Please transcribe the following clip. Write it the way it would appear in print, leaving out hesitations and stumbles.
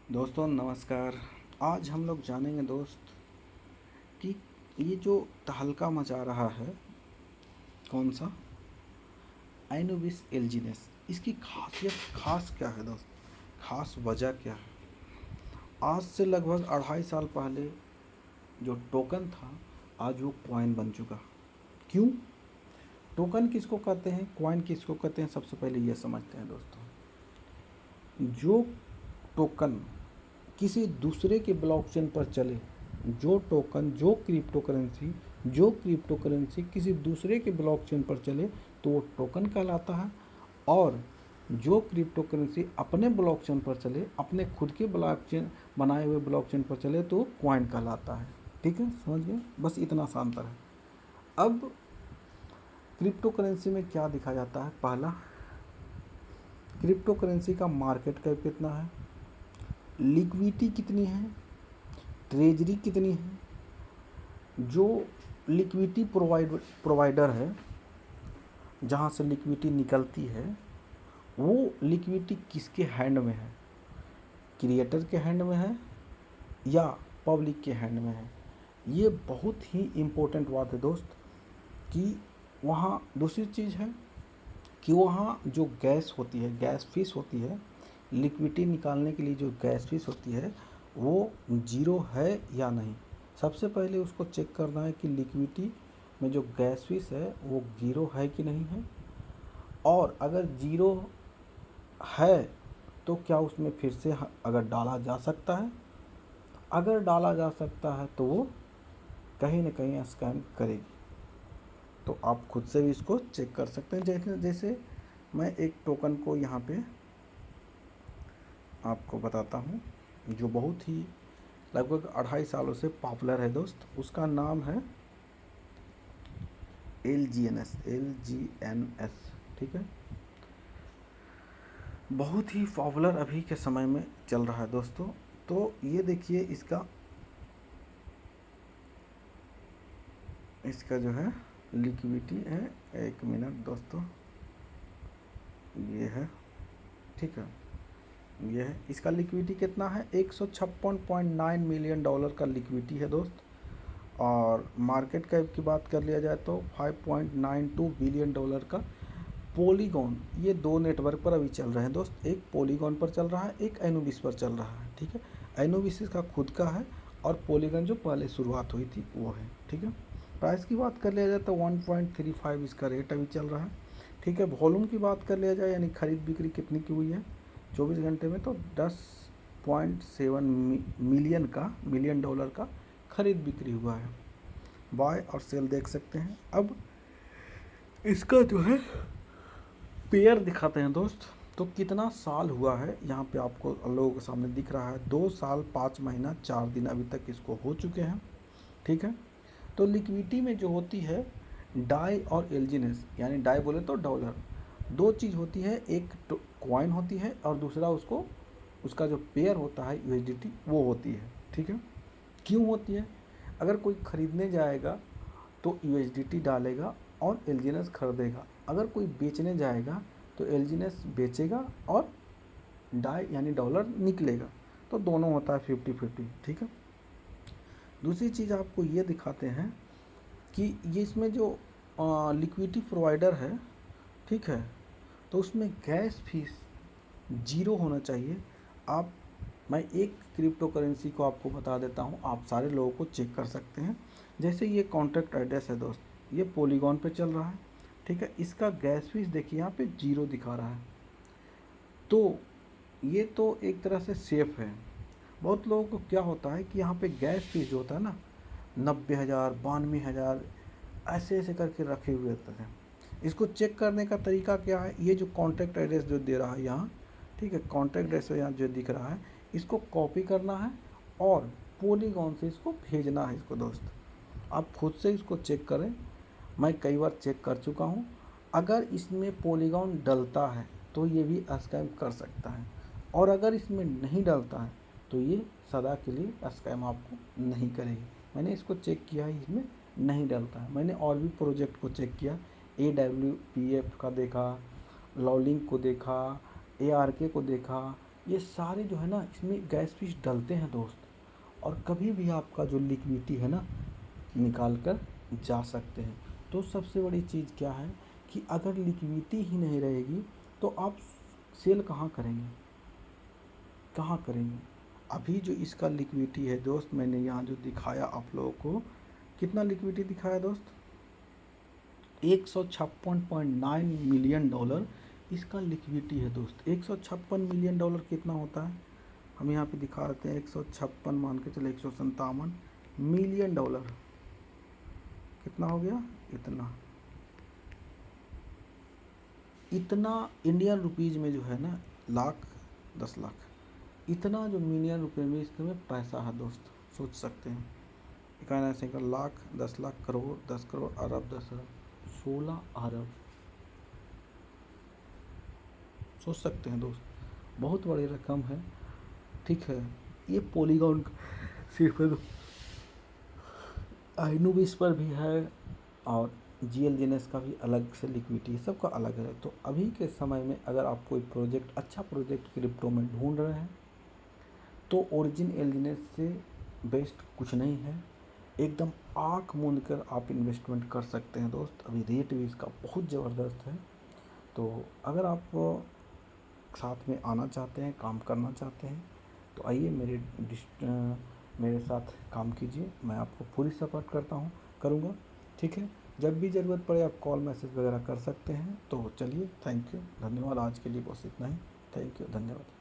दोस्तों नमस्कार। आज हम लोग जानेंगे दोस्त कि ये जो तहलका मचा रहा है कौन सा एनोबिस एल्जीनेस, इसकी खासियत खास क्या है दोस्त, खास वजह क्या है। आज से लगभग 2.5 साल पहले जो टोकन था आज वो कॉइन बन चुका। क्यों? टोकन किसको कहते हैं, कॉइन किसको कहते हैं, सबसे पहले ये समझते हैं दोस्तों। जो टोकन किसी दूसरे के ब्लॉकचेन पर चले, जो टोकन जो क्रिप्टो करेंसी किसी दूसरे के ब्लॉकचेन पर चले तो वो टोकन कहलाता है। और जो क्रिप्टो करेंसी अपने ब्लॉकचेन पर चले, अपने खुद के ब्लॉकचेन बनाए हुए ब्लॉकचेन पर चले तो कॉइन कहलाता है। ठीक है, समझ गए, बस इतना सा अंतर है। अब क्रिप्टो करेंसी में क्या दिखा जाता है, पहला क्रिप्टो करेंसी का मार्केट कैप कितना है, लिक्विडिटी कितनी है, ट्रेजरी कितनी है, जो लिक्विडिटी प्रोवाइडर है जहाँ से लिक्विडिटी निकलती है वो लिक्विडिटी किसके हैंड में है, क्रिएटर के हैंड में है या पब्लिक के हैंड में है। ये बहुत ही इम्पोर्टेंट बात है दोस्त कि वहाँ दूसरी चीज़ है कि वहाँ जो गैस होती है, गैस फीस होती है, लिक्विडिटी निकालने के लिए जो गैस फीस होती है वो ज़ीरो है या नहीं। सबसे पहले उसको चेक करना है कि लिक्विडिटी में जो गैस फीस है वो ज़ीरो है कि नहीं है। और अगर ज़ीरो है तो क्या उसमें फिर से अगर डाला जा सकता है, अगर डाला जा सकता है तो वो कहीं ना कहीं स्कैम करेगी। तो आप खुद से भी इसको चेक कर सकते हैं। जैसे मैं एक टोकन को यहाँ पे आपको बताता हूँ जो बहुत ही लगभग 2.5 सालों से पॉपुलर है दोस्त। उसका नाम है LGNS। ठीक है, बहुत ही पॉपुलर अभी के समय में चल रहा है दोस्तों। तो ये देखिए इसका जो है लिक्विडिटी है, 1 मिनट दोस्तों, ये है, ठीक है, ये है। इसका लिक्विडिटी कितना है, 156.9 मिलियन डॉलर का लिक्विडिटी है दोस्त। और मार्केट कैप की बात कर लिया जाए तो 5.92 बिलियन डॉलर का। पॉलीगॉन, ये 2 नेटवर्क पर अभी चल रहे हैं दोस्त, एक पॉलीगॉन पर चल रहा है, एक एनोबिस पर चल रहा है। ठीक है, एनोबिस का खुद का है और पॉलीगॉन जो पहले शुरुआत हुई थी वो है। ठीक है, प्राइस की बात कर लिया जाए तो 1.35 इसका रेट अभी चल रहा है। ठीक है, वॉल्यूम की बात कर लिया जाए यानी खरीद बिक्री कितनी की हुई है 24 घंटे में, तो 10.7 मिलियन डॉलर का खरीद बिक्री हुआ है। बाय और सेल देख सकते हैं। अब इसका जो है पेयर दिखाते हैं दोस्त, तो कितना साल हुआ है यहाँ पे आपको लोगों के सामने दिख रहा है, 2 साल 5 महीना 4 दिन अभी तक इसको हो चुके हैं। ठीक है, तो लिक्विडिटी में जो होती है डाई और एल्जीनेस, यानी डाई बोले तो डॉलर, 2 चीज़ होती है, एक तो कॉइन होती है और दूसरा उसका जो पेयर होता है यूएसडीटी वो होती है। ठीक है, क्यों होती है, अगर कोई ख़रीदने जाएगा तो यूएसडीटी डालेगा और एल्जीनेस खरीदेगा, अगर कोई बेचने जाएगा तो एल्जीनेस बेचेगा और डाई यानी डॉलर निकलेगा, तो दोनों होता है 50-50। ठीक है, दूसरी चीज़ आपको ये दिखाते हैं कि ये इसमें जो लिक्विडिटी प्रोवाइडर है, ठीक है, तो उसमें गैस फीस ज़ीरो होना चाहिए। मैं एक क्रिप्टो करेंसी को आपको बता देता हूँ, आप सारे लोगों को चेक कर सकते हैं। जैसे ये कॉन्ट्रैक्ट एड्रेस है दोस्त, ये पॉलीगॉन पे चल रहा है। ठीक है, इसका गैस फीस देखिए यहाँ पे ज़ीरो दिखा रहा है, तो ये तो एक तरह से सेफ़ है। बहुत लोगों को क्या होता है कि यहाँ पे गैस फीस जो होता है ना 90,000 92,000 ऐसे ऐसे करके रखे हुए होते हैं। इसको चेक करने का तरीका क्या है, ये जो कॉन्टैक्ट एड्रेस जो दे रहा है यहाँ, ठीक है, कॉन्टैक्ट एड्रेस यहाँ जो दिख रहा है इसको कॉपी करना है और पॉलीगॉन से इसको भेजना है इसको दोस्त। आप खुद से इसको चेक करें, मैं कई बार चेक कर चुका हूँ। अगर इसमें पॉलीगॉन डलता है तो ये भी स्कैम कर सकता है, और अगर इसमें नहीं डलता है तो ये सदा के लिए स्कैम आपको नहीं करेगी। मैंने इसको चेक किया है, इसमें नहीं डलता है। मैंने और भी प्रोजेक्ट को चेक किया, AWPF का देखा, लॉलिंक को देखा, ARK को देखा, ये सारे जो है ना इसमें गैस फीस डलते हैं दोस्त, और कभी भी आपका जो लिक्विडिटी है ना निकाल कर जा सकते हैं। तो सबसे बड़ी चीज़ क्या है कि अगर लिक्विडिटी ही नहीं रहेगी तो आप सेल कहाँ करेंगे, कहाँ करेंगे। अभी जो इसका लिक्विडिटी है दोस्त, मैंने यहाँ जो दिखाया आप लोगों को, कितना लिक्विडिटी दिखाया दोस्त, 156.9 मिलियन डॉलर इसका लिक्विडिटी है दोस्त। 156 मिलियन डॉलर कितना होता है, हम यहाँ पे दिखा देते हैं। 156 मान के चले, 157 मिलियन डॉलर कितना हो गया, इतना इंडियन रुपीज़ में जो है ना, लाख 10 लाख, इतना जो मिलियन रुपए में इसके में पैसा है दोस्त, सोच सकते हैं। इक्यावन ऐसे का लाख, 10 लाख, करोड़, 10 करोड़, अरब, 10 अरब, 16 अरब, सोच सकते हैं दोस्त, बहुत बड़ी रकम है। ठीक है, ये पॉलीगॉन सिर्फ आइनोविस पर भी है, और जीएलजीएनएस का भी अलग से लिक्विडिटी, सबका अलग है। तो अभी के समय में अगर आप कोई प्रोजेक्ट, अच्छा प्रोजेक्ट क्रिप्टो में ढूंढ रहे हैं तो ओरिजिन एलजीएनएस से बेस्ट कुछ नहीं है। एकदम आँख मूंद कर आप इन्वेस्टमेंट कर सकते हैं दोस्त, अभी रेट भी इसका बहुत ज़बरदस्त है। तो अगर आप साथ में आना चाहते हैं, काम करना चाहते हैं, तो आइए मेरे साथ काम कीजिए, मैं आपको पूरी सपोर्ट करूँगा। ठीक है, जब भी ज़रूरत पड़े आप कॉल मैसेज वगैरह कर सकते हैं। तो चलिए, थैंक यू, धन्यवाद, आज के लिए बस इतना ही। थैंक यू, धन्यवाद।